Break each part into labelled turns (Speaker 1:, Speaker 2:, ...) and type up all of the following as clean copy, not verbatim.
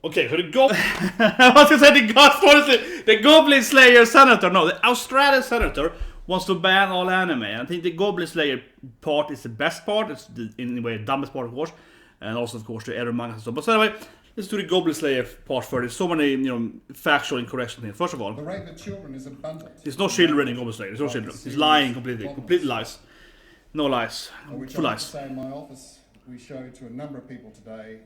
Speaker 1: Okay, so the I was gonna say the Goblin Slayer senator. No, the Australian senator wants to ban all anime. And I think the Goblin Slayer part is the best part. It's in a way the dumbest part, of course, and also of course the other manga and stuff. But so anyway, let's do the Goblin Slayer part first. There's so many factual incorrections here. First of all,
Speaker 2: the rape of children is abundant.
Speaker 1: There's no children in Goblin Slayer. There's no children. He's lying completely. Complete lies. No lies. Full lies.
Speaker 2: Say in my office, we showed to a number of people today,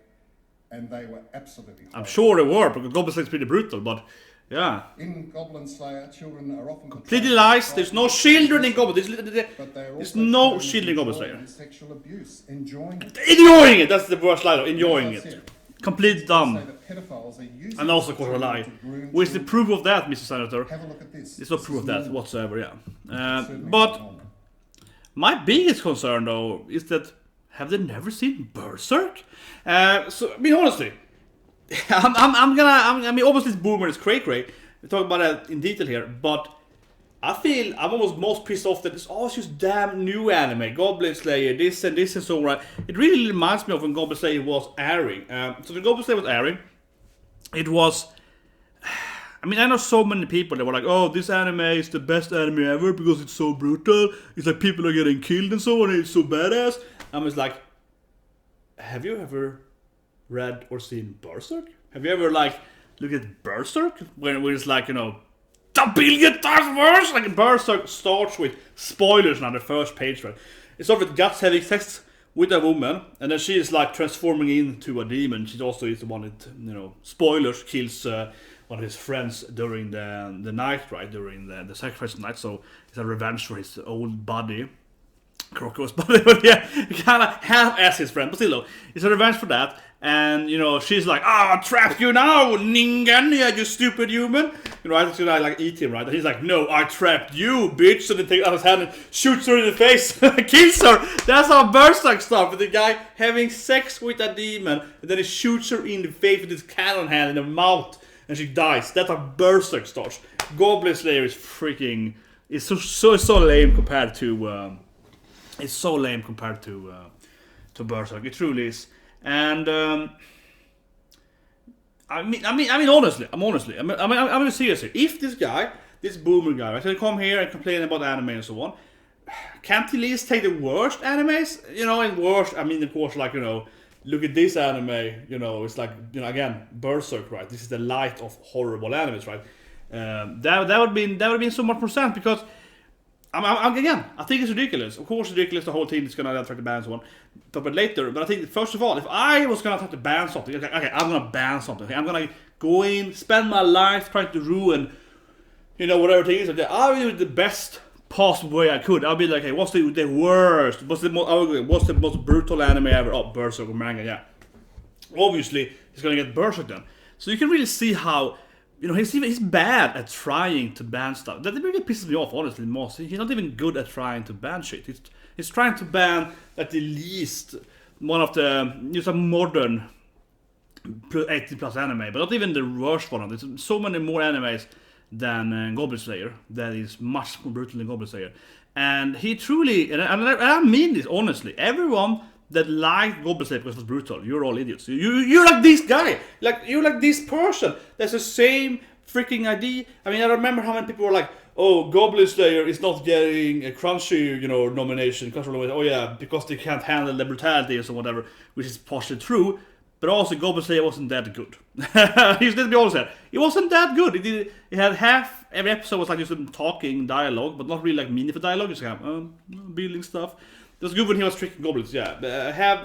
Speaker 2: and they were absolutely horrible.
Speaker 1: I'm sure they were, because Goblin Slayer is pretty brutal, but yeah.
Speaker 2: In Goblin Slayer, children are often
Speaker 1: completely lies. There's no children in Goblin. There's no children in Goblin Slayer.
Speaker 2: Sexual abuse, enjoying it.
Speaker 1: Enjoying it. That's the worst lie. Enjoying it. Complete dumb. And also, of course, a lie. Where's the proof of that, Mr. Senator?
Speaker 2: Have a look at this.
Speaker 1: There's no proof of that whatsoever. Yeah. But my biggest concern, though, is that have they never seen Berserk? So I mean, honestly, I mean, obviously, this boomer is cray. We talk about that in detail here, but I feel I'm almost most pissed off that it's always just damn new anime, Goblin Slayer, this and so on. Right? It really reminds me of when Goblin Slayer was airing. So the Goblin Slayer was airing. It was. I mean, I know so many people that were like, "Oh, this anime is the best anime ever because it's so brutal. It's like people are getting killed and so on. And it's so badass." I'm just like, have you ever read or seen Berserk? Have you ever like looked at Berserk where it's like a billion times worse? Like Berserk starts with spoilers on the first page, right? It starts with Guts having sex with a woman, and then she is like transforming into a demon. She also is the one that spoilers kills. One of his friends during the night, right? During the sacrifice night, so it's a revenge for his old buddy, Croco's buddy. But yeah, he kind of half-ass his friend, but still, though, it's a revenge for that. And she's like, "I trapped you now, Ningen, you stupid human." I should like eat him, right? And he's like, "No, I trapped you, bitch." So they take out his hand and shoots her in the face, kills her. That's how Berserk starts, with the guy having sex with a demon, and then he shoots her in the face with his cannon hand in the mouth. And she dies. That's how Berserk starts. Goblin Slayer is freaking. It's so lame compared to. It's so lame compared to Berserk. It truly is. And I mean, honestly, I'm serious here. If this guy, this boomer guy, right, can come here and complain about anime and so on, can't he at least take the worst animes? And worst. I mean, of course, like look at this anime, it's like, again, Berserk, right? This is the light of horrible animes, right? That would be so much more sense, because again, I think it's ridiculous. Of course, it's ridiculous. The whole team is gonna try to ban and so on. But later, I think first of all, if I was gonna try to ban something, okay, I'm gonna ban something. Okay? I'm gonna go in, spend my life trying to ruin, whatever it is. Okay? I will do the best possible way I could. I'll be like, hey, what's the worst? What's the most brutal anime ever? Oh, Berserk or manga, yeah. Obviously, he's gonna get Berserk then. So you can really see how, he's bad at trying to ban stuff. That really pisses me off, honestly, most. He's not even good at trying to ban shit. He's trying to ban at the least one of the some modern 18+ anime, but not even the worst one. There's so many more animes than Goblin Slayer that is much more brutal than Goblin Slayer. And he truly, and I mean this honestly, everyone that liked Goblin Slayer because it was brutal, you're all idiots. You're like this guy, you're like this person. That's the same freaking idea. I mean, I remember how many people were like, "Oh, Goblin Slayer is not getting a Crunchy, nomination. Oh yeah, because they can't handle the brutality or so whatever," which is partially true. But also, Goblin Slayer wasn't that good. Let's be honest here. It wasn't that good. It had every episode was like just talking dialogue, but not really like meaningful dialogue. Just kind of building stuff. It was good when he was tricking goblins, yeah.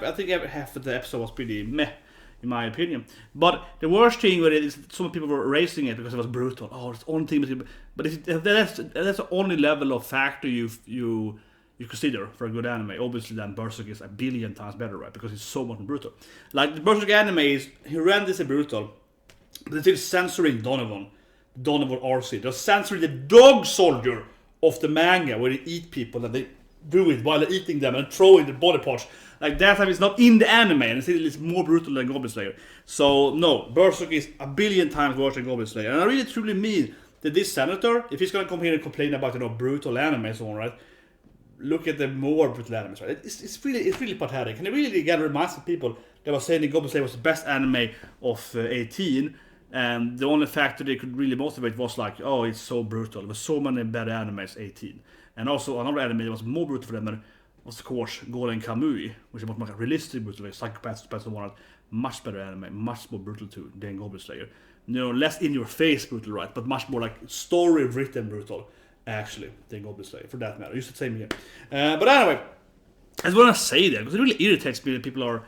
Speaker 1: I think half of the episode was pretty meh, in my opinion. But the worst thing with it is some people were erasing it because it was brutal. Oh, it's the only thing. But that's the only level of factor you consider for a good anime. Obviously, then Berserk is a billion times better, right? Because it's so much more brutal. Like the Berserk anime is horrendously brutal, but they're still censoring Donovan RC. They're censoring the dog soldier of the manga, where they eat people and they do it while they're eating them and throwing their body parts. Like that time is not in the anime, and it's more brutal than Goblin Slayer. So no, Berserk is a billion times worse than Goblin Slayer. And I really truly mean that this senator, if he's gonna come here and complain about brutal anime and so on, right? Look at the more brutal animes, right? It's really pathetic, and it really again reminds people they were saying the Goblin Slayer was the best anime of 18, and the only factor they could really motivate was like, oh, it's so brutal. There were so many better animes 18. And also another anime that was more brutal for them was of course Golden Kamui, which is much more realistic brutal, like Psychopaths and one, much better anime, much more brutal too than Goblin Slayer. Less in your face brutal, right? But much more like story written brutal, actually, than Goblin Slayer, for that matter. You should say me here. But anyway, I just want to say that because it really irritates me that people are.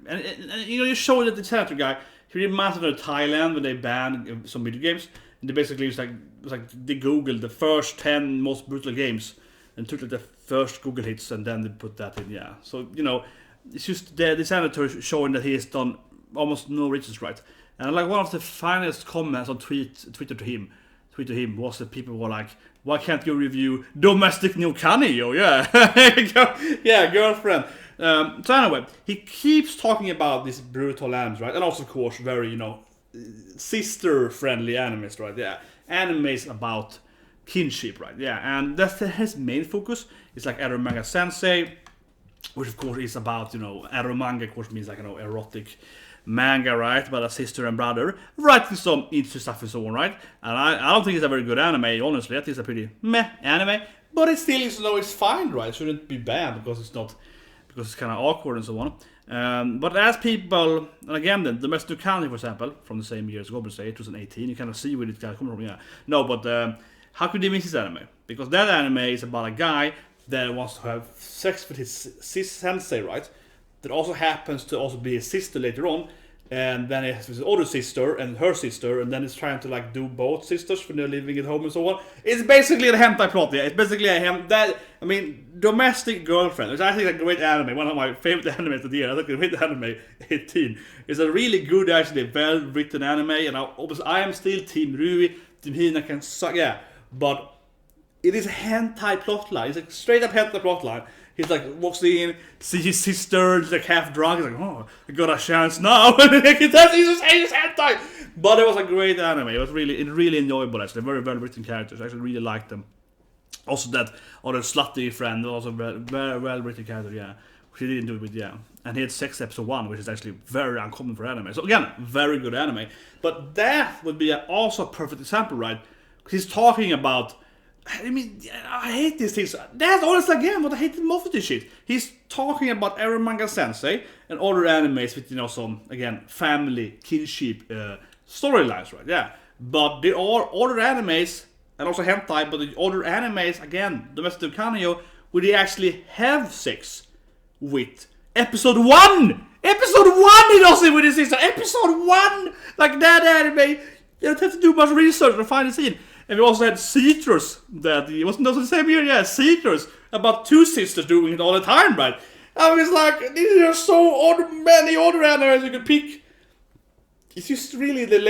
Speaker 1: And you show that the senator guy, he reminds me of Thailand when they banned some video games. And they basically was like they googled the first 10 most brutal games and took like the first Google hits and then they put that in. Yeah, so it's just the senator showing that he has done almost no research, right? And like one of the finest comments on Twitter to him was that people were like, "Why can't you review domestic no kanojo?" Yeah, girlfriend. So anyway, he keeps talking about these brutal animes, right? And also, of course, very sister-friendly animes, right? Yeah, animes about kinship, right? Yeah, and that's his main focus. It's like Ero Manga Sensei, which of course is about Ero Manga, of course means like erotic manga, right? About a sister and brother writing some interesting stuff and so on, right? And I don't think it's a very good anime, honestly. I think it's a pretty meh anime, but it still is, it's fine, right? It shouldn't be bad because it's kind of awkward and so on. But as people, and again, the Domestic County, for example, from the same year as Goblin Slayer, 2018, you kind of see where it comes from. Yeah, no, but how could they miss this anime? Because that anime is about a guy that wants to have sex with his sensei, right? That also happens to also be his sister later on, and then he has his older sister and her sister, and then he's trying to like do both sisters when they're living at home and so on. It's basically a hentai plot, yeah. It's basically Domestic Girlfriend, which I think is a great anime, one of my favorite animes of the year. I think a great anime 18. It's a really good, actually well written anime, and obviously I am still Team Rui, Team Hina can suck, yeah, but it is a hentai plotline. It's like straight up hentai plotline. He's like walks in, sees his sister, he's like half drunk, he's like, oh, I got a chance now. He's just hentai. But it was a great anime. It was really enjoyable, actually. Very well written characters. I actually really liked them. Also that other slutty friend, also very well written character, yeah. She didn't do it with, yeah. And he had sex episode 1, which is actually very uncommon for anime. So again, very good anime. But that would be also a perfect example, right? Because he's talking about, I hate these things. That's honestly again what I hate most of this shit. He's talking about Ero Manga Sensei and other animes with some again family kinship storylines, right? Yeah, but there are other animes and also hentai, but the other animes again, Domestic Kanojo, where they actually have sex with episode 1. Episode 1 he does it with his sister. Episode 1, like that anime. You don't have to do much research to find the scene. And we also had Citrus, that it wasn't also the same year, yeah, Citrus, about 2 sisters doing it all the time, right? I was like, these are so many other animes you could pick. It's just really the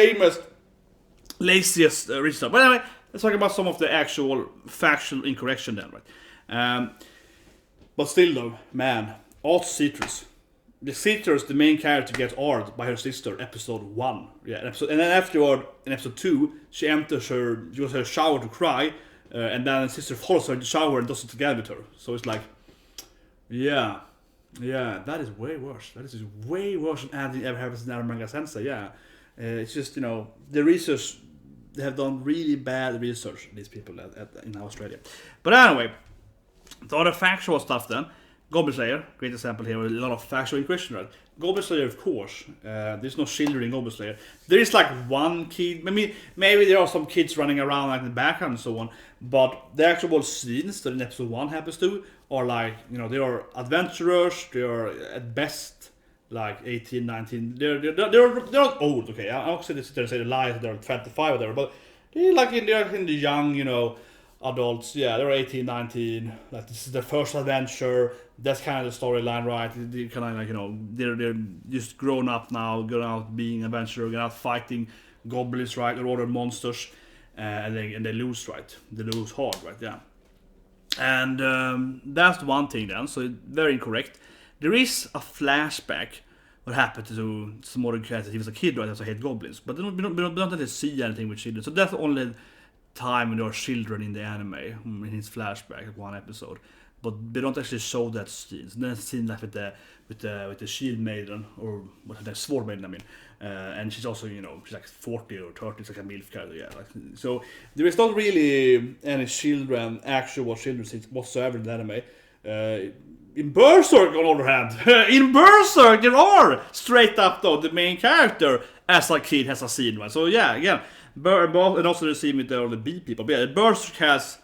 Speaker 1: laziest research. But anyway, let's talk about some of the actual factual incorrection then, right? But still though, man, also Citrus. The Citrus, the main character, gets hard by her sister, episode 1. Yeah, and then afterward, in episode 2, she goes to her shower to cry, and then the sister follows her in the shower and does it together with her. So it's like, yeah, that is way worse. That is way worse than anything ever happens in Ero Manga Sensei, yeah. It's just, the research, they have done really bad research, these people in Australia. But anyway, the other factual stuff then, Goblin Slayer, great example here, with a lot of factual incorrection, right? Goblin Slayer, of course, there's no children in Goblin Slayer. There is like one kid, maybe there are some kids running around like in the background and so on, but the actual scenes that in episode 1 happens to are like, they are adventurers, they are at best like 18, 19, they're not old, okay, I don't say the lies, they're 25 or whatever, but they're like in the young, adults, yeah, they're 18, 19, like this is their first adventure, that's kind of the storyline, right? They kind of like, they're just grown up now, going out being adventurer, going out fighting goblins, right, or other monsters, and they lose, right? They lose hard, right? Yeah. And that's one thing then, so very incorrect. There is a flashback what happened to some other characters. He was a kid, right? So I hate goblins, but we don't have to see anything with children. So that's the only time when there are children in the anime, in his flashback, one episode. but they don't actually show that scene. So then scene like with the shield maiden, or what the sword maiden, I mean, and she's also, she's like 40 or 30, it's like a MILF character, yeah. So there is not really any actual children scenes whatsoever in the anime. In Berserk, on the other hand, in Berserk there are straight up though the main character as a kid has a scene, right? So yeah, again, and also the scene with the bee people. But yeah, Berserk has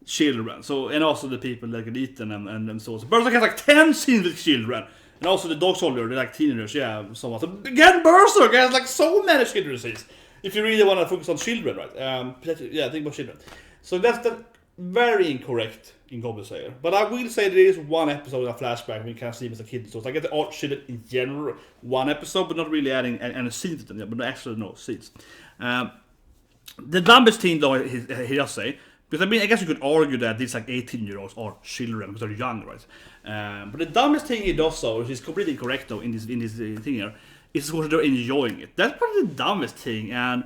Speaker 1: children, so, and also the people that get eaten and so on. So Berserk has like 10 scenes with children, and also the dog soldier, they're like teenagers, yeah, somewhat. So again, Berserk has like so many children scenes. If you really want to focus on children, right? Yeah, think about children. So that's the very incorrect in Goblin Slayer. But I will say there is one episode of flashback when you can see him as a kid. So I get the art children in general, one episode, but not really adding any scenes to them. Yeah, but actually no scenes. The dumbest thing though, he does say, because I mean, I guess you could argue that these like 18-year-olds are children because they're young, right? But the dumbest thing he does though, which is completely incorrect though in this thing here, is of course they're enjoying it. That's probably the dumbest thing, and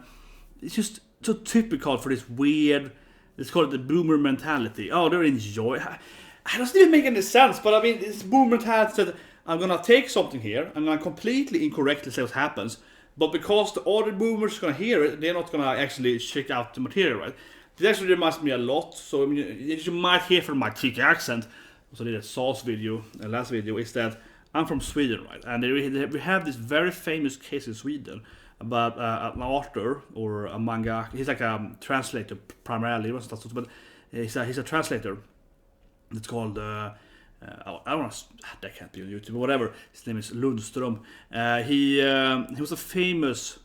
Speaker 1: it's just so typical for this weird, let's call it the boomer mentality. Oh, they're enjoying. It doesn't even make any sense, but I mean, this boomer mentality that I'm gonna take something here, I'm gonna completely incorrectly say what happens, but because the other boomers are gonna hear it, they're not gonna actually check out the material, right? This actually reminds me a lot. So I mean, you might hear from my thick accent, also did a sauce video, last video, is that I'm from Sweden, right? And we have this very famous case in Sweden about an author or a manga. He's like a translator primarily, but he's a translator. It's called I don't know, that can't be on YouTube or whatever. His name is Lundström. He was a famous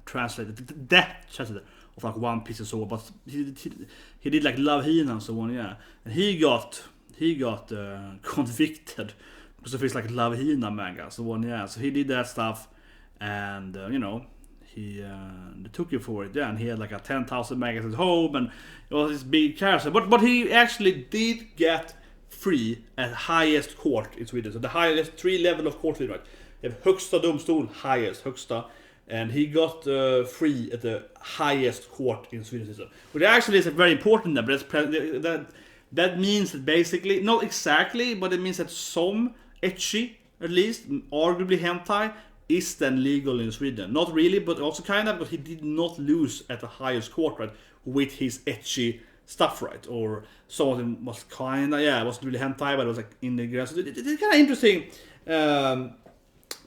Speaker 1: translator, that translator of like One Piece and so on. But he did like Love Hina and so on, yeah. And he got convicted because of his like Love Hina manga, so on, yeah. So he did that stuff, and they took him for it, yeah. And he had like a 10,000 mangas at home, and it was this big character. But he actually did get free at highest court in Sweden. So the highest 3 level of court, right? You have Högsta domstol, highest, Högsta. And he got free at the highest court in Sweden system. Which actually is very important there, but that means that basically, not exactly, but it means that some ecchi, at least, arguably hentai, is then legal in Sweden. Not really, but also kind of, but he did not lose at the highest court, right, with his ecchi stuff, right? Or some of them was kind of, yeah, it wasn't really hentai, but it was like in the grass. It's kind of interesting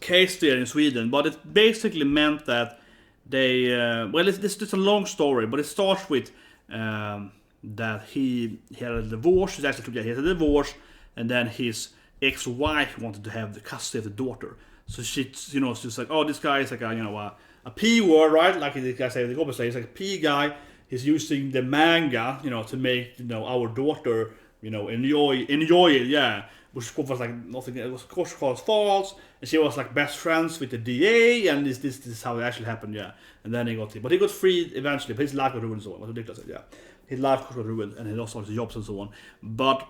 Speaker 1: case there in Sweden, but it basically meant that they it's a long story, but it starts with that he had a divorce. He had a divorce, and then his ex-wife wanted to have the custody of the daughter. So she's like, oh, this guy is like a P word, right? Like the guy said, the Goblin Slayer, he's like a P guy. He's using the manga, to make our daughter, enjoy it, yeah. Which was like nothing. It was of course called false, and she was like best friends with the DA, and this is how it actually happened, yeah. And then he got freed eventually, but his life got ruined, so on. It was ridiculous, yeah. His life got ruined, and he lost all his jobs and so on. But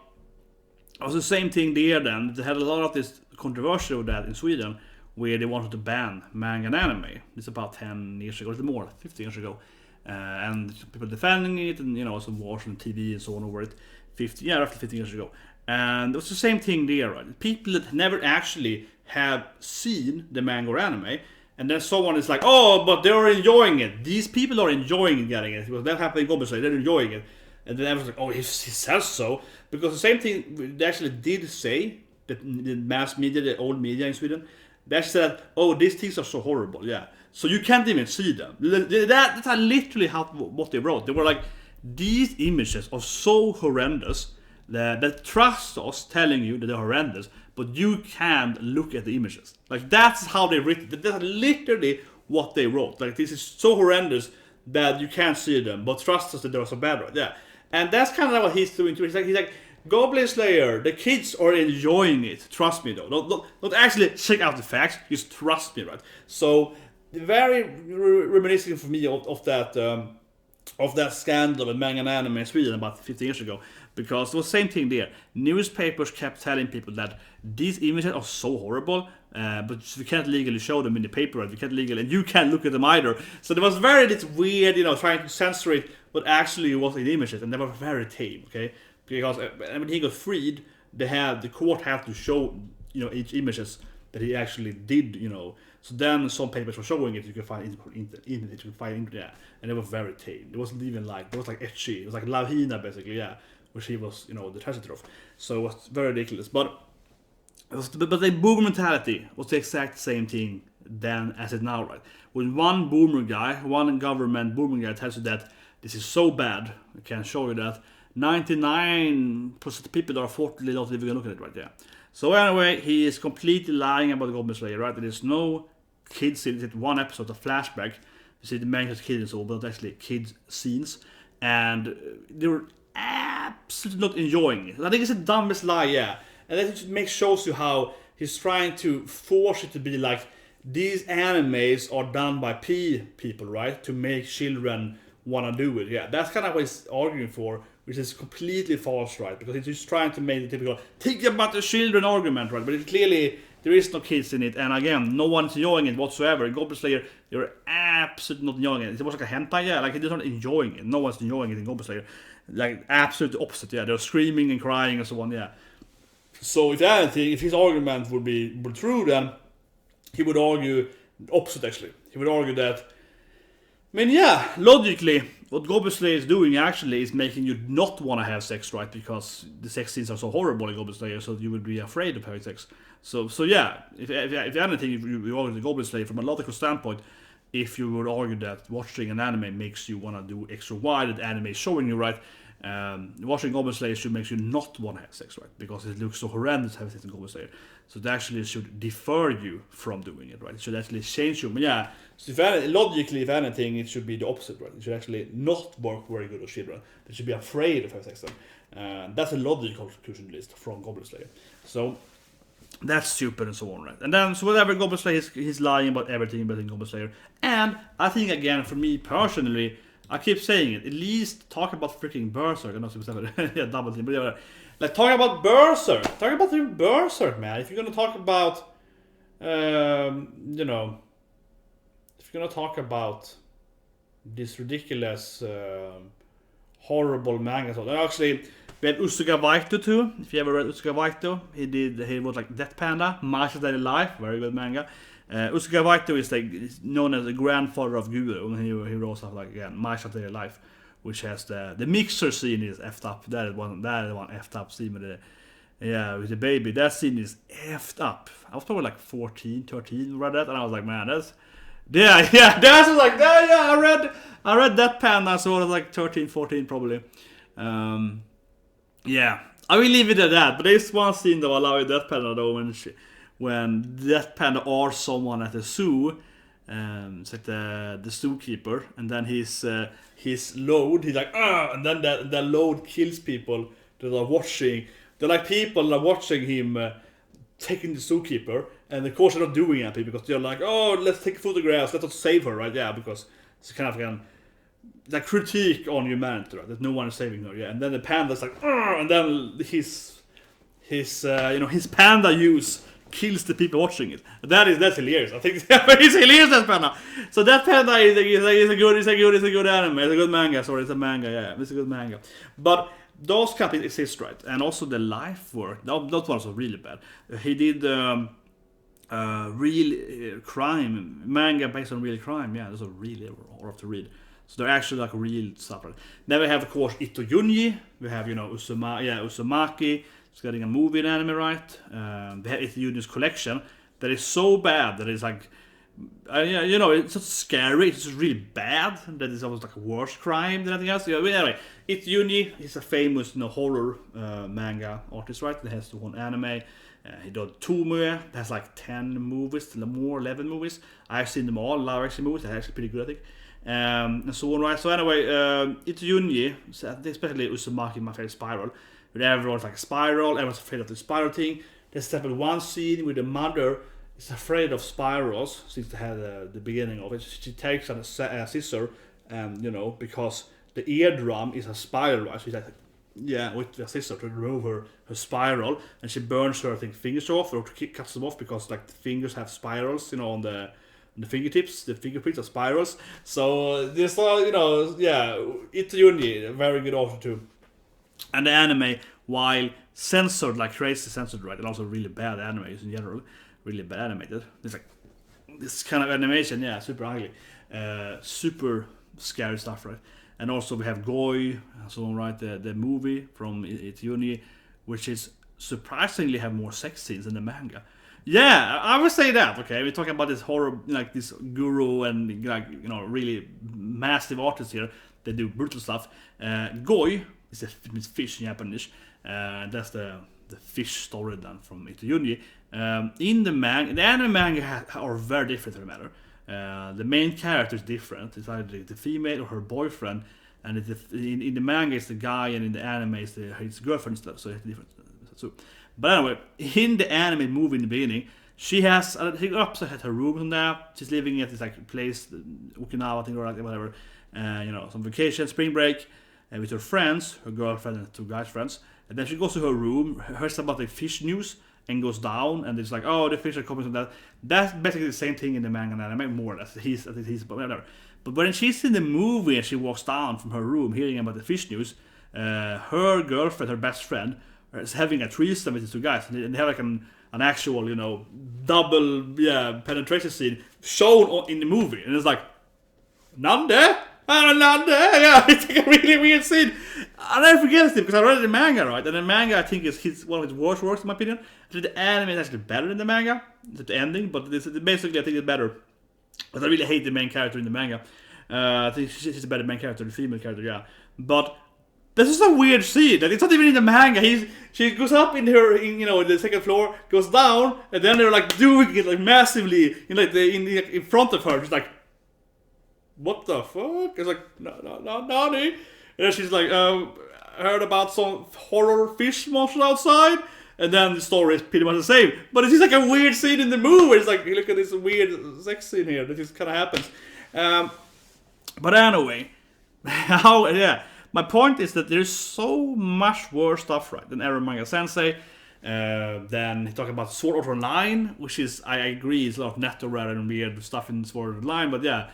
Speaker 1: it was the same thing there. Then they had a lot of this controversy with that in Sweden, where they wanted to ban manga and anime. It's about 10 years ago, or more, 15 years ago, and people defending it, and some wars on TV and so on over it. Roughly 15 years ago. And it was the same thing there, right? People that never actually have seen the manga or anime, and then someone is like, oh, but they're enjoying it. These people are enjoying getting it. Because that happened in Goblin Slayer, they're enjoying it. And then everyone's like, oh, he says so. Because the same thing they actually did say, that the mass media, the old media in Sweden, they said, oh, these things are so horrible, yeah. So you can't even see them. That's literally what they wrote. They were like, these images are so horrendous that trust us telling you that they're horrendous, but you can't look at the images. Like, that's how they written it. That's literally what they wrote. Like, this is so horrendous that you can't see them, but trust us that they're so bad, right? Yeah. And that's kind of what he's doing too. He's like, Goblin Slayer, the kids are enjoying it. Trust me, though. Don't actually check out the facts. Just trust me, right? So, very reminiscent for me of that scandal with manga and anime in Sweden about 15 years ago, because it was the same thing there. Newspapers kept telling people that these images are so horrible, but we can't legally show them in the paper, right? We can't legally, and you can't look at them either. So there was this weird, trying to censor it, but actually it was in images, and they were very tame, okay? because when he got freed, the court had to show each images that he actually did. So then some papers were showing it. You can find internet, and it was very tame. It wasn't even it was like etchy. It was like Lavina basically, which he was the translator of. So it was very ridiculous. But the boomer mentality was the exact same thing then as it now, right? When one government boomer guy tells you that this is so bad, I can show you that 99% of people that are 40 not even look at it, right? Yeah. So anyway, he is completely lying about the Goblin Slayer, right? There is no kids in it. One episode of flashback, you see the main kids and so, but actually kids scenes, and they were absolutely not enjoying it. I think it's the dumbest lie, yeah. And that shows you how he's trying to force it to be like these animes are done by people, right? To make children wanna do it. Yeah, that's kind of what he's arguing for, which is completely false, right? Because he's just trying to make the typical think about the children argument, right? But it clearly there is no kids in it, and again, no one's enjoying it whatsoever. In Goblin Slayer, you're absolutely not enjoying it. It was like a hentai, yeah, like they're not enjoying it. No one's enjoying it in Goblin Slayer. Like absolute opposite, yeah. They're screaming and crying and so on, yeah. So if anything, if his argument would be true, then he would argue the opposite actually. He would argue that, logically, what Goblin Slayer is doing actually is making you not want to have sex, right? Because the sex scenes are so horrible in Goblin Slayer, so you would be afraid of having sex. So yeah, if anything, if you argue the Goblin Slayer from a logical standpoint, if you would argue that watching an anime makes you want to do extra wide, that anime is showing you, right? Watching Goblin Slayer should make you not want to have sex, right? Because it looks so horrendous having sex in Goblin Slayer. So it actually should defer you from doing it, right? It should actually change you. But yeah, so logically, if anything, it should be the opposite, right? It should actually not work very good on children. They should be afraid of having sex then. That's a logical conclusion, at least, from Goblin Slayer. So that's stupid and so on, right? And then, so whatever, Goblin Slayer, he's lying about everything but in Goblin Slayer. And I think, again, for me personally, I keep saying it, at least talk about freaking Berserk. I'm not supposed to yeah, double team, but yeah, like talk about Berserk. Talk about the Berserk, man. If you're gonna talk about, if you're gonna talk about this ridiculous, horrible manga. So actually, we have Uziga Waita too. If you ever read Uziga Waita, he wrote like Death Panda, Master Daily Life, very good manga. Uziga Waita is known as the grandfather of Guru, and he wrote stuff like again, My Shot Daily Life, which has the mixer scene is effed up. That is one effed up scene with the baby. That scene is effed up. I was probably like 14, 13 read that, and I was like, man, that's that's like that. Yeah, I read that Panda, so I was like 13, 14 probably. Yeah, I will leave it at that. But there's one scene though I love Death Panda though when Death Panda or someone at the zoo, it's like the zookeeper, and then his load, he's like, and then the load kills people that are watching. They're like people that are watching him taking the zookeeper, and of course they're not doing anything because they're like, oh, let's take photographs, let us save her, right? Yeah, because it's kind of like critique on humanity, right? That no one is saving her, yeah. And then the panda's like, and then his panda use kills the people watching it. That's hilarious. I think it's hilarious, that panda. So that panda is a good anime. It's a good manga. Sorry, it's a manga. Yeah, it's a good manga. But those kind of things exist, right? And also the life work. That one was really bad. He did real crime manga based on real crime. Yeah, those are really rough to read. So they're actually like real stuff. Right? Then we have, of course, Ito Junji. We have Uzumaki. It's getting a movie in anime, right? They have Ito Junji's collection that is so bad that it's like, it's not scary. It's just really bad. That is almost like a worse crime than anything else. Yeah, but anyway, Ito Junji is a famous horror manga artist, right? That has one anime. He did Tome. That has like 10 movies, more 11 movies. I've seen them all. Live action movies. They're actually pretty good, I think. And so on, right? So anyway, Ito Junji, especially Uzumaki, my favorite Spiral. With everyone's like Spiral, everyone's afraid of the Spiral thing. There's definitely one scene where the mother is afraid of spirals since they had the beginning of it. She takes a scissor, because the eardrum is a spiral, right? So she's like, with the scissor to remove her spiral, and she burns her, I think, fingers off, or cuts them off because like the fingers have spirals, on the fingertips, the fingerprints are spirals. So this, Ito Junji, a very good author too. And the anime, while censored, like crazy censored, right, and also really bad animes in general, really bad animated. It's like this kind of animation, yeah, super ugly, super scary stuff, right? And also we have Goi, so on, right, the movie from Juni, which is surprisingly have more sex scenes in the manga. Yeah, I would say that. Okay, we're talking about this horror, like this guru and like really massive artists here. They do brutal stuff. Goi is means fish in Japanese. That's the fish story then from Itayuni. In the manga, the anime manga are very different to the matter. The main character is different. It's either the female or her boyfriend, and in the manga it's the guy, and in the anime it's his girlfriend stuff. So it's different. So, but anyway, in the anime movie in the beginning, she has she upset at her room and that. She's living at this like place, Okinawa, I think, or whatever. Some vacation, spring break, with her friends, her girlfriend and 2 guys friends. And then she goes to her room, hears about the fish news, and goes down, and it's like, oh, the fish are coming from that. That's basically the same thing in the manga and anime, more or less. He's but whatever. But when she's in the movie and she walks down from her room, hearing about the fish news, her girlfriend, her best friend, is having a threesome with these 2 guys, and they have like an actual, double, penetration scene shown in the movie, and it's like, Nande? Yeah, it's like a really weird scene. I never forget it because I read the manga, right? And the manga, I think, is one of its worst works in my opinion. The anime is actually better than the manga, the ending, but basically I think it's better. But I really hate the main character in the manga. I think she's a better main character, the female character, yeah. But this is a weird scene that it's not even in the manga. She goes up in her, in the second floor, goes down, and then they're like doing it like massively, in front of her, just like. What the fuck? It's like, no, and then she's like, I heard about some horror fish monsters outside, and then the story is pretty much the same. But it's just like a weird scene in the movie. It's like, you look at this weird sex scene here that just kind of happens. But anyway, my point is that there's so much worse stuff, right, than Eren Manga Sensei. Then talking about Sword Art Online, which is, I agree, is a lot of netto rather than weird stuff in Sword Art Online, but yeah.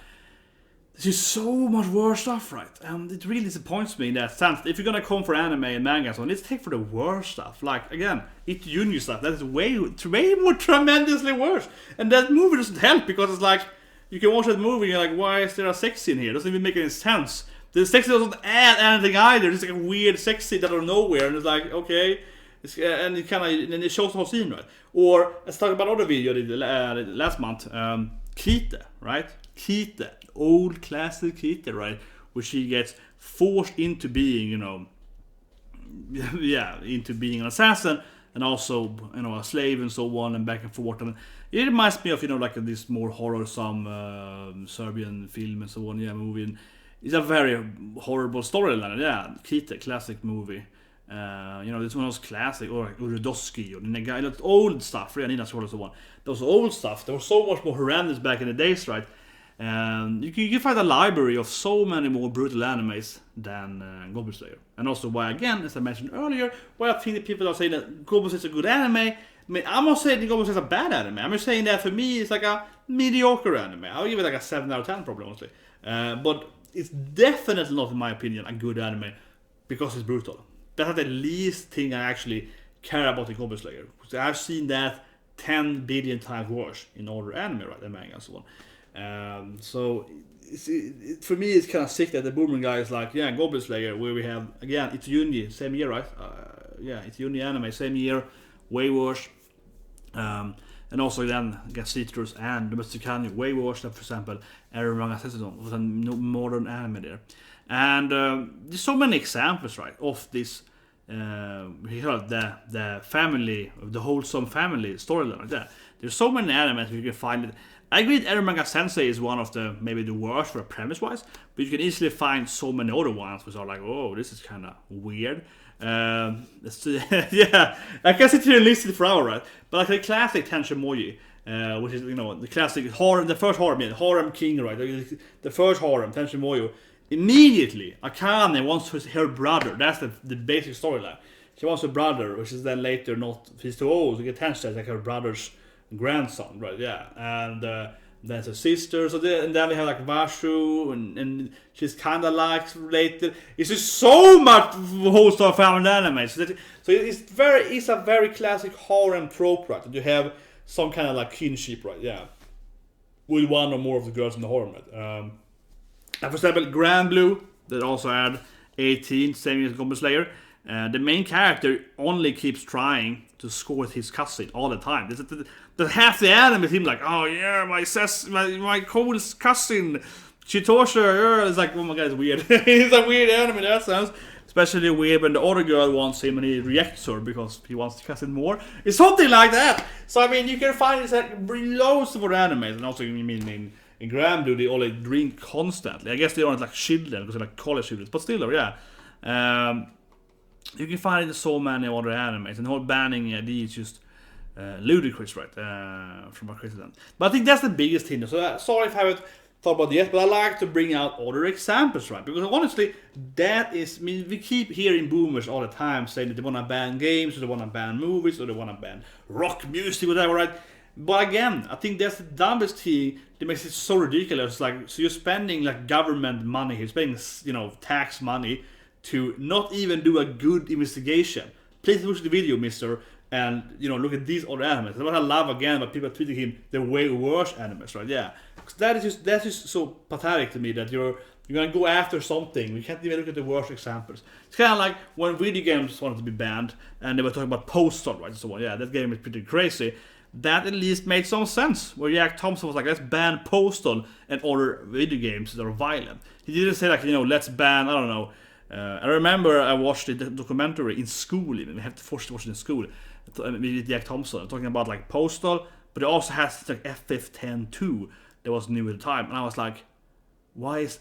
Speaker 1: There's just so much worse stuff, right? It really disappoints me in that sense. If you're gonna come for anime and manga and so on, let's take for the worst stuff. Like, again, It's Junior stuff. That is way more tremendously worse. And that movie doesn't help because it's like, you can watch that movie and you're like, why is there a sex scene here? It doesn't even make any sense. The sex scene doesn't add anything either. It's like a weird sex scene out of nowhere. And it's like, okay. And it shows the whole scene, right? Or, let's talk about another video I did last month. Kite, right? Kite. Old classic Kite, right? Where she gets forced into being, into being an assassin and also, a slave and so on and back and forth. And it reminds me of, like this more horror-some Serbian film and so on, movie. And it's a very horrible storyline, Kite, classic movie. This one of those classic, or like Urudoski, or the guy, that old stuff, really, Nina Sword and so on. Those old stuff, they were so much more horrendous back in the days, right? You can find a library of so many more brutal animes than Goblin Slayer. And also why, again, as I mentioned earlier, why I think that people are saying that Goblin Slayer is a good anime. I mean, I'm not saying that Goblin Slayer is a bad anime. I'm just saying that for me, it's like a mediocre anime. I'll give it like a 7 out of 10 probably, honestly. But it's definitely not, in my opinion, a good anime because it's brutal. That's the least thing I actually care about in Goblin Slayer. Because I've seen that 10 billion times worse in other anime, right, and manga and so on. So for me it's kind of sick that the Boomerang guy is like, Goblin Slayer, where we have, again, it's Juni, same year, right? It's Juni anime, same year, way worse. And also then get Citrus and Domestic Canyon, way worse than, for example, Eren Manga Sensei with a modern anime there. And there's so many examples, right, of this, the family, the wholesome family storyline like that. There's so many animes you can find it. I agree that Eren Manga Sensei is one of maybe the worst for premise-wise, but you can easily find so many other ones which are like, oh, this is kind of weird. I can sit here and listen for hours, right? But like the classic Tenshin Moji, which is, the classic harem, the first harem king, right? The first harem, Tenshin Moyo. Immediately, Akane wants her brother. That's the basic storyline. She wants her brother, which is then later not, he's too old to get Tenshin, like her brother's grandson, right? Yeah, and That's her sister. So and then we have like Vashu, and she's kind of like related. It's just so much whole stuff family anime. So it's a very classic harem trope, right? That you have some kind of like kinship, right? Yeah, with one or more of the girls in the harem, right? And for example, Grand Blue that also had 18, same as Goblin Slayer. The main character only keeps trying to score with his cousin all the time. That half the anime seems like, oh yeah, my cool cousin Chitosha. It's like, oh my god, it's weird. It's a weird anime in that sense. Especially weird when the other girl wants him and he rejects her because he wants the cousin more. It's something like that. So I mean, you can find it's like loads of other animes, and also you mean in Grand Blue they all like drink constantly. I guess they aren't like children because they're like college students, but still, yeah. You can find it in so many other animes, and the whole banning idea is just ludicrous, right? From a criticism. But I think that's the biggest hint. So sorry if I haven't thought about it yet, but I like to bring out other examples, right? Because honestly, that is, I mean, we keep hearing boomers all the time saying that they want to ban games, or they want to ban movies, or they want to ban rock music, whatever, right? But again, I think that's the dumbest thing that makes it so ridiculous. Like, so you're spending like government money, you're spending, tax money to not even do a good investigation. Please watch the video, mister, and look at these other animes. That's what I love again, but people are treating him the way worse animes, right? Yeah, that's just so pathetic to me that you're gonna go after something. We can't even look at the worst examples. It's kind of like when video games wanted to be banned, and they were talking about Postal, right? And so on. Yeah, that game is pretty crazy. That at least made some sense. Where Jack Thompson was like, let's ban Postal and other video games that are violent. He didn't say like, let's ban, I don't know. I remember I watched the documentary in school. Even we have to force to watch it in school with Jack Thompson talking about like Postal, but it also has like FF10-2 that was new at the time, and I was like, why is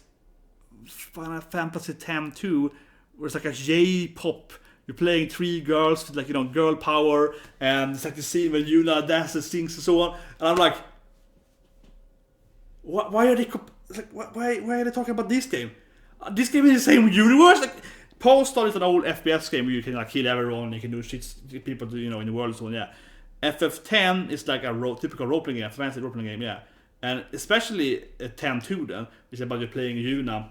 Speaker 1: Final Fantasy X-2 where it's like a J-pop? You're playing three girls with like girl power, and it's like the scene when Yuna dances, sings, and so on. And I'm like, why are they why are they talking about this game? This game is the same universe. Like, Postal is an old FPS game where you can like kill everyone, you can do shit to people in the world, and so on. Yeah, FF10 is like a typical role-playing game, fantasy role-playing game. Yeah, and especially 10-2 then, which is about you playing Yuna,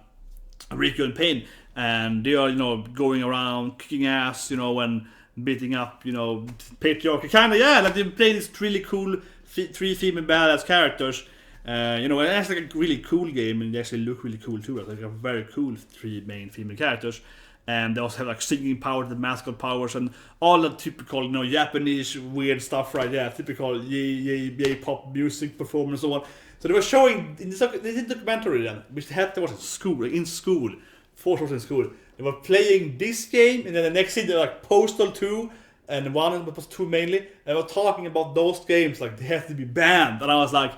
Speaker 1: Riku, and Pain, and they are going around kicking ass, and beating up patriarchy, kinda. Yeah, like they play these really cool three female badass characters. And it's like a really cool game, and they actually look really cool too. Like a very cool three main female characters, and they also have like singing powers, the mascot powers, and all the typical Japanese weird stuff, right? Yeah, typical yay pop music performance and so on. So they were showing in this documentary then, which they had to watch at school, like in school, 4 hours in school. They were playing this game, and then the next scene they're like Postal 2, and one was 2 mainly. And they were talking about those games like they have to be banned, and I was like,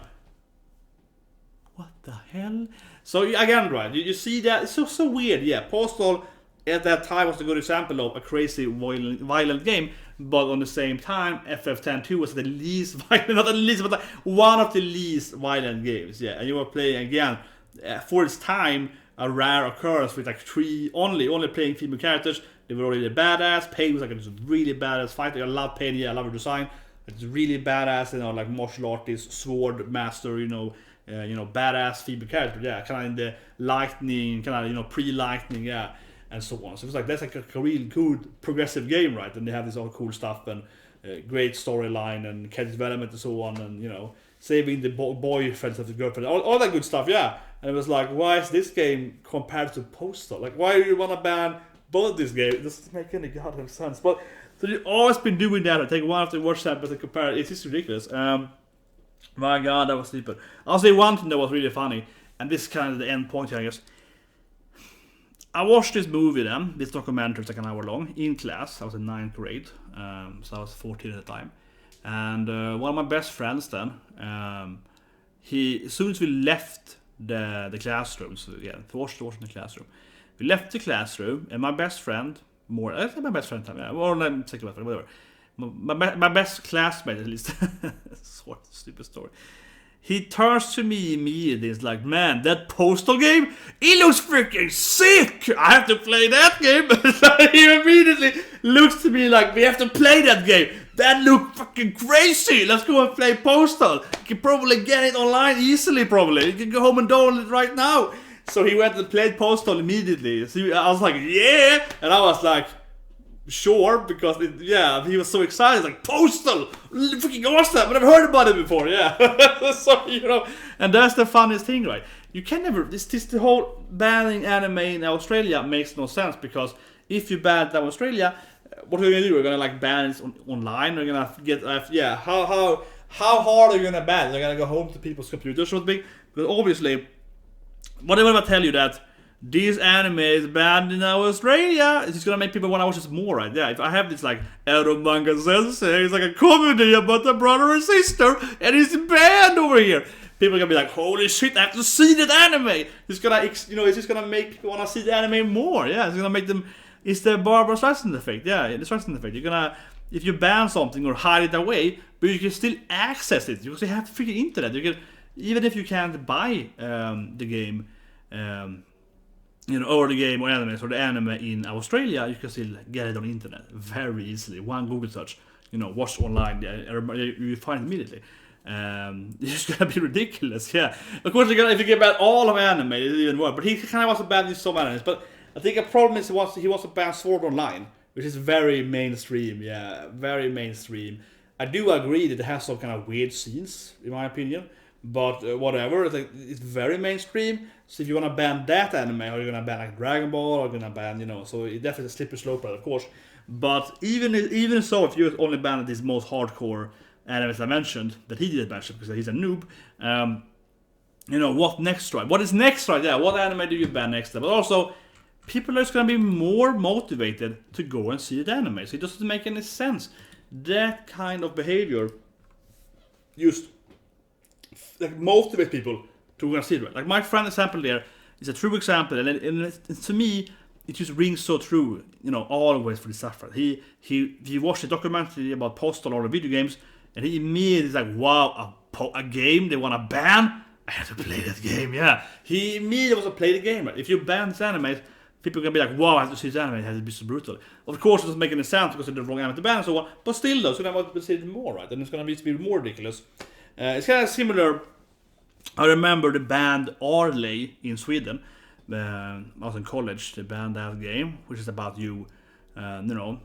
Speaker 1: what the hell? So again, right, you see that it's so weird. Yeah, Postal at that time was a good example of a crazy violent game, but on the same time, FF10-2 was the least violent, not the least, but like one of the least violent games. Yeah, and you were playing again for its time a rare occurrence with like only playing female characters. They were already badass. Pain was like a really badass fighter. I love Pain. Yeah, I love her design. It's really badass. Like martial artist, sword master. Badass female character, yeah, kind of in the lightning, kind of pre-lightning, yeah, and so on. So it's like that's like a really cool progressive game, right? And they have this all cool stuff and great storyline and character development and so on, and saving the boyfriends of the girlfriend, all that good stuff, yeah. And it was like, why is this game compared to Postal? Like, why do you want to ban both these games? It doesn't make any goddamn sense. But so you've always been doing that. I take one of the worst samples and compare it. It's just ridiculous. My god, that was stupid. I'll say one thing that was really funny, and this is kind of the end point here, I guess. I watched this movie then, this documentary, it's like an hour long, in class. I was in 9th grade, so I was 14 at the time. And one of my best friends then, as soon as we left the classroom, so yeah, watched in the classroom. We left the classroom, and my best friend, I think my best friend, yeah, or second best friend, whatever. My best classmate, at least. Sort of stupid story. He turns to me immediately. He's like, "Man, that Postal game, it looks freaking sick. I have to play that game." So he immediately looks to me like, "We have to play that game. that look fucking crazy. Let's go and play Postal. You can probably get it online easily. Probably you can go home and download it right now. So he went and played Postal immediately. So I was like, yeah, and I was like, sure, because he was so excited, like Postal, freaking awesome. I've never heard about it before. Yeah, so and that's the funniest thing, right? You can never. This the whole banning anime in Australia makes no sense, because if you ban it in Australia, what are you gonna do? You're gonna like ban it online. You're gonna get how hard are you gonna ban? They're gonna go home to people's computers, so to speak. But obviously, what if I tell you that this anime is banned in Australia? It's just gonna make people want to watch this more, right? Yeah, if I have this like manga sensei, it's like a comedy about a brother and sister, and it's banned over here. People are gonna be like, holy shit, I have to see that anime. It's gonna, it's just gonna make people want to see the anime more. Yeah, it's gonna make them. It's the Barbara Streisand effect. Yeah, the Streisand effect. You're gonna, if you ban something or hide it away, but you can still access it because you have freaking internet. You can, even if you can't buy the game, or the game or animes or the anime in Australia, you can still get it on the internet very easily. One Google search, watch online, you find it immediately. It's gonna be ridiculous, yeah. Of course, if you get ban all of anime, it's even worse. But he kind of wants to ban these some animes. But I think a problem is he wants to ban Sword Online, which is very mainstream, yeah, very mainstream. I do agree that it has some kind of weird scenes, in my opinion. But whatever, it's very mainstream. So if you want to ban that anime, or you're gonna ban like Dragon Ball, or you're gonna ban, so it definitely a slippery slope, of course. But even so, if you only ban these most hardcore animes I mentioned, that he didn't mention because he's a noob, what next, right? What is next, right? Yeah, what anime do you ban next? But also, people are just gonna be more motivated to go and see the anime. So it doesn't make any sense. That kind of behavior just motivate people to go and see it, right? Like my friend example there is a true example, and to me it just rings so true, always for the stuff. Right? He watched a documentary about Postal or the video games, and he immediately is like, wow, a game they want to ban? I have to play that game, yeah. He immediately wants to play the game, right? If you ban this anime, people are going to be like, wow, I have to see this anime, it has to be so brutal. Of course, it doesn't make any sense because it's the wrong anime to ban and so on, but still though, so they want to see it more, right? And it's going to be more ridiculous. It's kind of similar. I remember the band Arley in Sweden. I was in college. They banned that game, which is about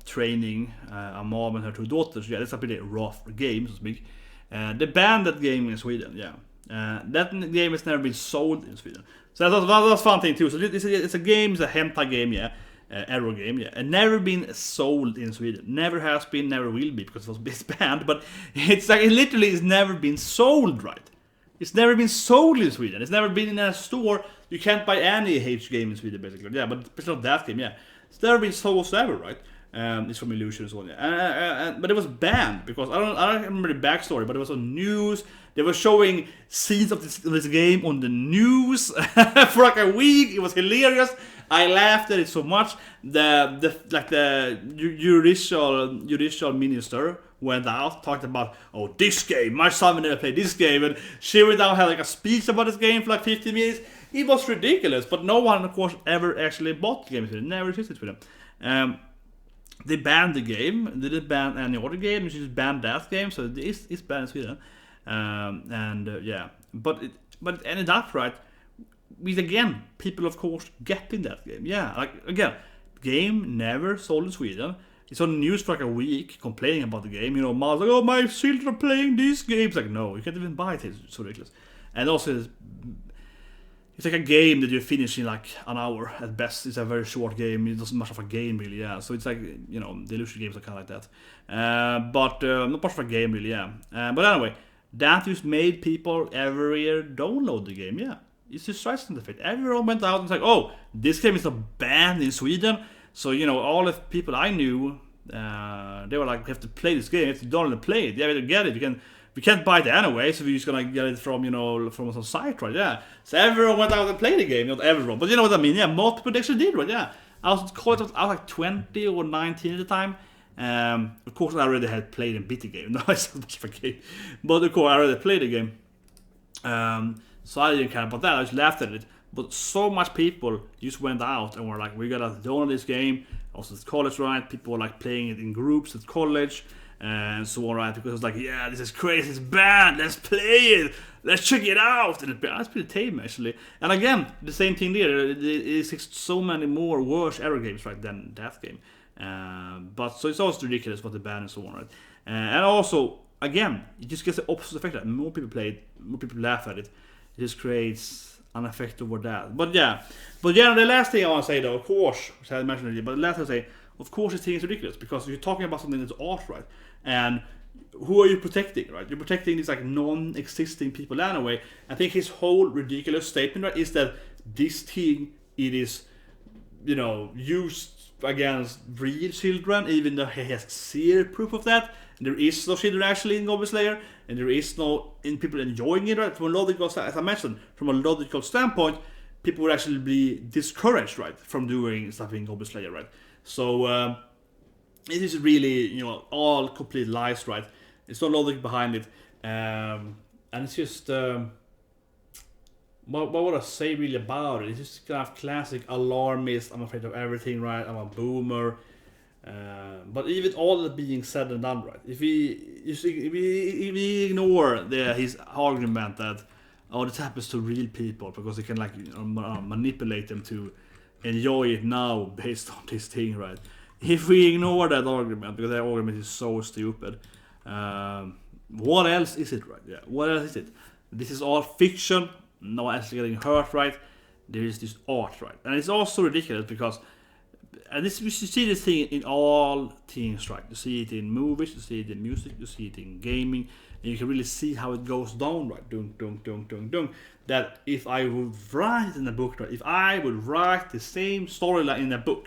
Speaker 1: training a mom and her two daughters. Yeah, it's a pretty rough game, so to speak. They banned that game in Sweden. Yeah, that game has never been sold in Sweden. So that's a fun thing too. So it's a game, it's a hentai game, yeah, arrow game, yeah, and never been sold in Sweden. Never has been, never will be because it's banned. But it's like it literally has never been sold, right? It's never been sold in Sweden. It's never been in a store. You can't buy any H game in Sweden, basically. Yeah, but it's not that game. Yeah, it's never been sold whatsoever, right? It's from Illusion and so on. Yeah. But it was banned because I don't remember the backstory, but it was on news. They were showing scenes of this game on the news for like a week. It was hilarious. I laughed at it so much. The judicial minister went out, talked about, this game, my son will never play this game, and she went out, had like a speech about this game for like 15 minutes. It was ridiculous, but no one, of course, ever actually bought the game. It never existed for them. They banned the game. They didn't ban any other game. They just banned that game, so it's banned in Sweden. But it ended up right with, again, people of course getting that game. Yeah, like again, game never sold in Sweden. It's on the news for like a week, complaining about the game. Mom's like, "Oh, my children are playing these games." Like, no, you can't even buy it. It's so ridiculous. And also, it's like a game that you finish in like an hour at best. It's a very short game. It doesn't much of a game really. Yeah, so it's like the Illusion games are kind of like that. But not much of a game really. Yeah. But anyway, that just made people every year download the game. Yeah, it's just Streisand effect. Everyone went out and was like, "Oh, this game is not banned in Sweden." So, all the people I knew, they were like, "We have to play this game. You have to download and play it. Yeah, we don't get it. We can't buy it anyway, so we're just gonna get it from, from some site, right? Yeah." So everyone went out and played the game. Not everyone, but you know what I mean? Yeah, most people actually did, right? Yeah. I was like 20 or 19 at the time. Of course, I already had played and beat the game. No, it's not much of a game. But of course, I already played the game. So I didn't care about that. I just laughed at it. But so much people just went out and were like, "We gotta download this game." Also, it's college, right? People were like playing it in groups at college. and so on, right? Because it's like, yeah, this is crazy, it's banned, let's play it, let's check it out. And it's pretty tame, actually. And again, the same thing there. It exists so many more worse error games, right, than that game. But so it's also ridiculous what the ban and so on, right? And also, again, it just gets the opposite effect. That more people play it, more people laugh at it. It just creates an effect over that. But yeah, the last thing I want to say, though, of course, which I mentioned earlier, but the last thing I say, of course, this thing is ridiculous, because you're talking about something that's art, right? And who are you protecting, right? You're protecting these like non-existing people anyway. I think his whole ridiculous statement, right, is that this thing, it is, you know, used against real children, even though he has zero proof of that. And there is no children actually in Goblin Slayer, and there is no people enjoying it, right? From a logical, as I mentioned, from a logical standpoint, people would actually be discouraged, right, from doing stuff in Goblin Slayer, right? So it is really, you know, all complete lies, right? It's no logic behind it, and it's just what would I say really about it? It's just kind of classic alarmist. I'm afraid of everything, right? I'm a boomer. But even all that being said and done, right? If we ignore his argument that this happens to real people because they can like manipulate them to enjoy it now based on this thing, right? If we ignore that argument, because that argument is so stupid, what else is it, right? Yeah, what else is it? This is all fiction. No one actually getting hurt, right? There is this art, right? And it's also ridiculous because, and this, you see this thing in all things, right? You see it in movies, you see it in music, you see it in gaming, and you can really see how it goes down, right? Dung, dung, dung, dung, dung. That if I would write in a book, right? If I would write the same storyline in a book,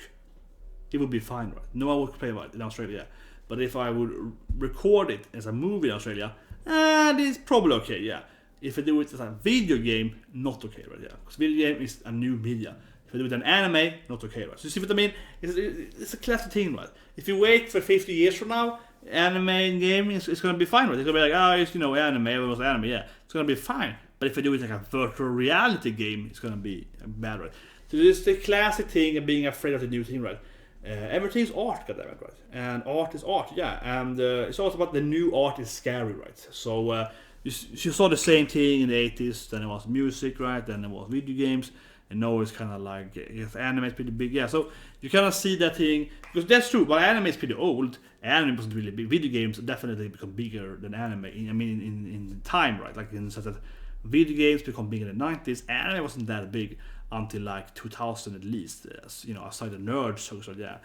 Speaker 1: it would be fine, right? No one would play it in Australia. But if I would record it as a movie in Australia, it's probably okay, yeah. If I do it as a video game, not okay, right? Yeah, because video game is a new media. If I do it as an anime, not okay, right? So you see what I mean? It's a classic thing, right? If you wait for 50 years from now, anime and gaming is going to be fine, right? It's going to be like, it's, you know, anime, it was anime, yeah. It's going to be fine. But if I do it like a virtual reality game, it's going to be bad, right? So it's the classic thing of being afraid of the new thing, right? Everything's art, goddammit, right? And art is art, yeah. And it's also about the new art is scary, right? So you saw the same thing in the 80s. Then it was music, right? Then it was video games, and now it's kind of like anime is pretty big, yeah. So you kind of see that thing, because that's true. But anime is pretty old. Anime wasn't really big. Video games definitely become bigger than anime. In time, right? Like in such that video games become bigger in the 90s. Anime wasn't that big until like 2000 at least. You know, aside the nerds, so yeah.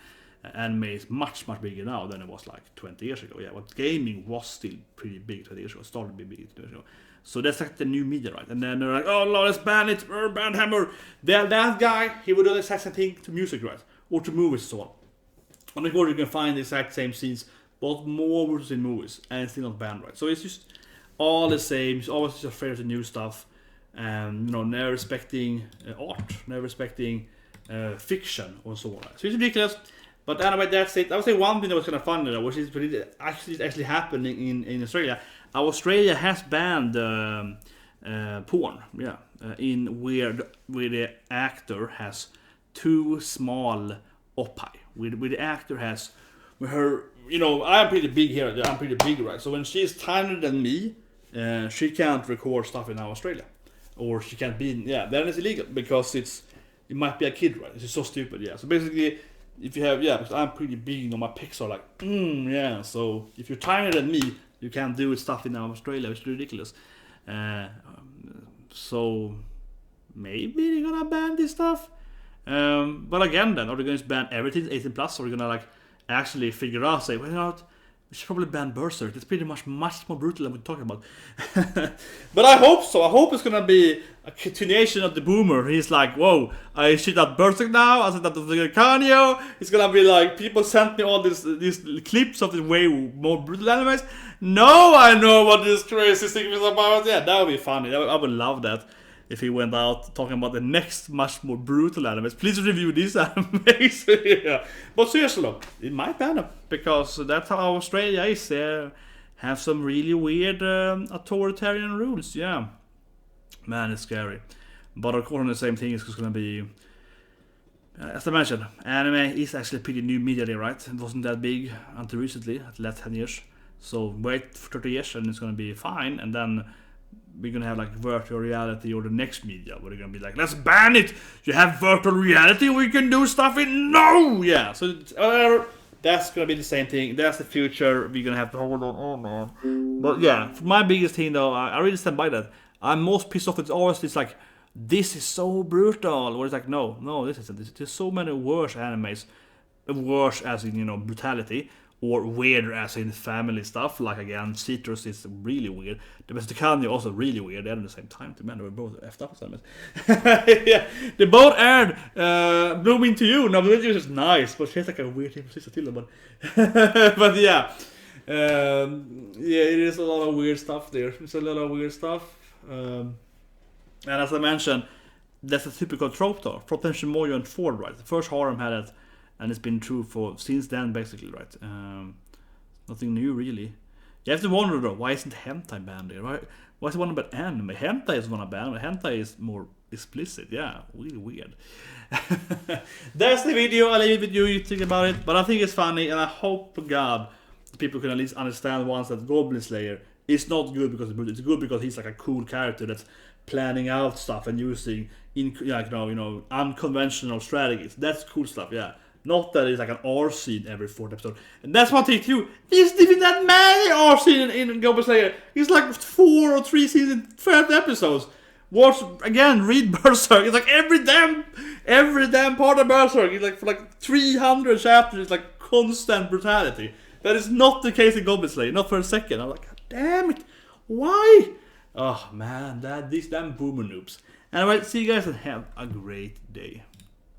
Speaker 1: Anime is much bigger now than it was like 20 years ago. Yeah, but gaming was still pretty big 20 years ago. Started to be big 20 years ago. So that's like the new media, right? And then they're like, oh no, let's ban it, ban Hammer. That guy, he would do the exact same thing to music, right? Or to movies and so on. And of course you can find the exact same scenes, but more versions in movies, and it's still not banned, right? So it's just all the same. It's always just afraid of the new stuff, and you know, never respecting art, never respecting fiction, or so on. So it's ridiculous. But anyway, that's it. I would say one thing that was kind of fun, though, which is actually happening in Australia. Australia has banned porn, yeah, in where the actor has too small oppai. Where the actor has, where her, you know, I'm pretty big here. I'm pretty big, right? So when she's tinier than me, she can't record stuff in Australia, or she can't be. Yeah, then it's illegal because it might be a kid, right? It's just so stupid, yeah. So basically, if you have, because I'm pretty big, you know, my pics are like, yeah. So if you're tinier than me, you can't do stuff in Australia, which is ridiculous. So maybe they're gonna ban this stuff. But again, then are they going to ban everything 18 plus, or are they gonna like actually figure out, say, well, you know, we should probably ban Berserk. It's pretty much more brutal than we're talking about. But I hope so. I hope it's gonna be a continuation of the boomer. He's like, whoa, I shit at Berserk now. I said that the kanojo. It's gonna be like, people sent me all these clips of the way more brutal animes. No, I know what this crazy thing is about. Yeah, that would be funny. I would love that. If he went out talking about the next much more brutal animes. Please review these animes. Yeah. But seriously, look, it might ban them, because that's how Australia is. They have some really weird authoritarian rules, yeah. Man, it's scary. But of course, the same thing is going to be, as I mentioned, anime is actually pretty new media, right? It wasn't that big until recently, at the last 10 years. So wait for 30 years and it's gonna be fine, and then we're gonna have like virtual reality or the next media where they're gonna be like, let's ban it. You have virtual reality, we can do stuff in no. Yeah. So that's gonna be the same thing. That's the future. We're gonna have to hold on. Oh man. But yeah, my biggest thing though, I really stand by that. I'm most pissed off. It's always this like, this is so brutal. Or it's like, no, this isn't. There's so many worse animes, worse as in brutality. Or weird as in family stuff, like again, Citrus is really weird. The Besticania also really weird. They're at the same time. Man, they were both effed up. Yeah, they both aired Blooming to You. No, Blooming to You is nice, but she's like a weird thing to till but but yeah. It is a lot of weird stuff there. It's a lot of weird stuff. And as I mentioned, that's a typical trope though. Potential Mojo and Ford, right? The first harem had it. And it's been true since then, basically, right? Nothing new, really. You have to wonder, though, why isn't hentai banned there, right? Why is it one about anime? Hentai is one banned, but hentai is more explicit. Yeah, really weird. That's the video. I'll leave it with you. You think about it. But I think it's funny, and I hope to God people can at least understand once that Goblin Slayer is not good because it's good because he's like a cool character that's planning out stuff and using unconventional strategies. That's cool stuff, yeah. Not that it's like an R scene every 4th episode. And that's one thing too. There's even that many R scene in Goblin Slayer. It's like 4 or 3 scenes in 12 episodes. Watch again, read Berserk. It's like every damn part of Berserk. It's like for like 300 chapters, it's like constant brutality. That is not the case in Goblin Slayer, not for a second. I'm like, God damn it. Why? Oh man, these damn boomer noobs. Anyway, see you guys and have a great day.